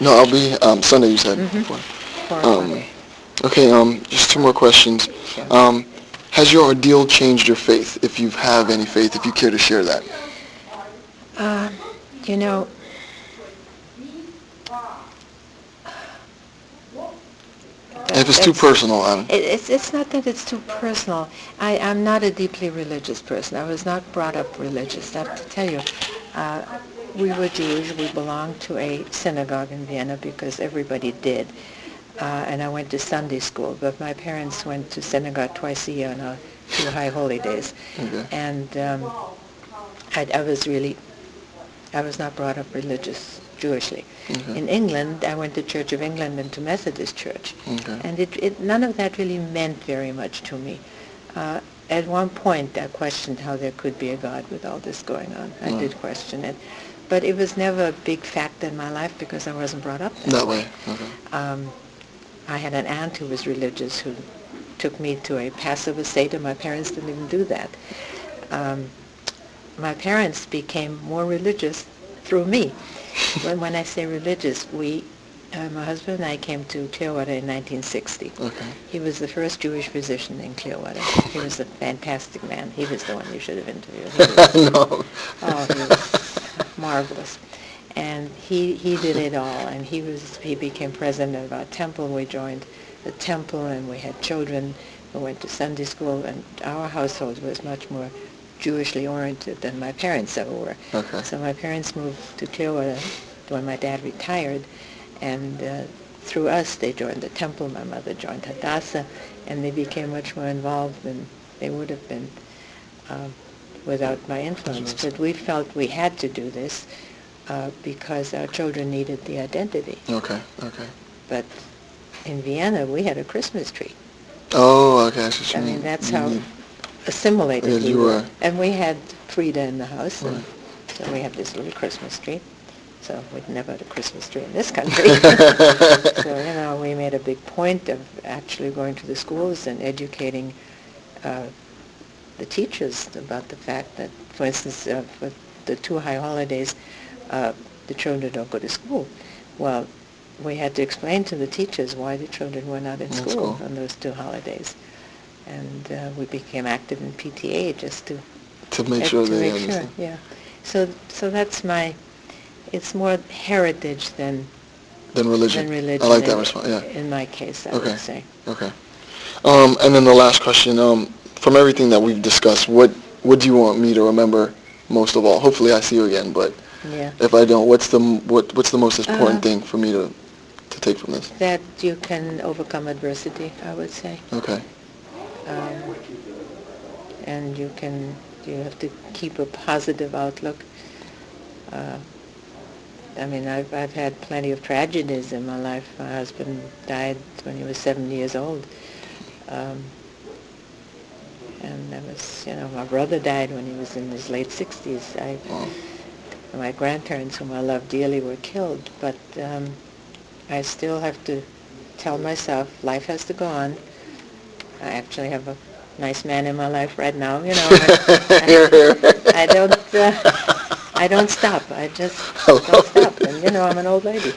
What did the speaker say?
No, I'll be Sunday. You said. Mm-hmm. Before. 4 o'clock. Okay. Just two more questions. Sure. Has your ordeal changed your faith? If you have any faith, if you care to share that. Uh, you know, If it's too personal, I don't. it's not that it's too personal. I'm not a deeply religious person. I was not brought up religious. I have to tell you, we were Jewish. We belonged to a synagogue in Vienna because everybody did. And I went to Sunday school, but my parents went to synagogue twice a year on our 2 high holy days. Okay. And I was not brought up religious, Jewishly. Okay. In England, I went to Church of England and to Methodist Church. Okay. And none of that really meant very much to me. At one point, I questioned how there could be a God with all this going on. I did question it. But it was never a big factor in my life because I wasn't brought up that way. Okay. I had an aunt who was religious who took me to a Passover Seder. My parents didn't even do that. My parents became more religious through me. When I say religious, my husband and I came to Clearwater in 1960. Okay. He was the first Jewish physician in Clearwater. He was a fantastic man. He was the one you should have interviewed. No. Oh, he was marvelous. And he did it all. And he became president of our temple. We joined the temple, and we had children. We went to Sunday school, and our household was much more Jewishly oriented than my parents ever were. Okay. So my parents moved to Clearwater when my dad retired, and through us they joined the temple. My mother joined Hadassah, and they became much more involved than they would have been without my influence. But we felt we had to do this because our children needed the identity. Okay. Okay. But in Vienna, we had a Christmas tree. Oh, okay. I mean, that's how assimilated we were. And we had Frida in the house, and so we had this little Christmas tree. So we'd never had a Christmas tree in this country. So, we made a big point of actually going to the schools and educating the teachers about the fact that, for instance, for the 2 high holidays, the children don't go to school. Well, we had to explain to the teachers why the children were not in school on those 2 holidays. And we became active in PTA just to make sure they understand. Yeah. So that's it's more heritage than religion. I like that response. Yeah. In my case, I would say. Okay. And then the last question. From everything that we've discussed, what do you want me to remember most of all? Hopefully, I see you again. But if I don't, what's the most important thing for me to take from this? That you can overcome adversity, I would say. Okay. And you have to keep a positive outlook. I mean, I've had plenty of tragedies in my life. My husband died when he was 70 years old. And there was, my brother died when he was in his late 60s. My grandparents, whom I love dearly, were killed. But I still have to tell myself life has to go on. I actually have a nice man in my life right now. I don't stop. I just don't stop. And I'm an old lady.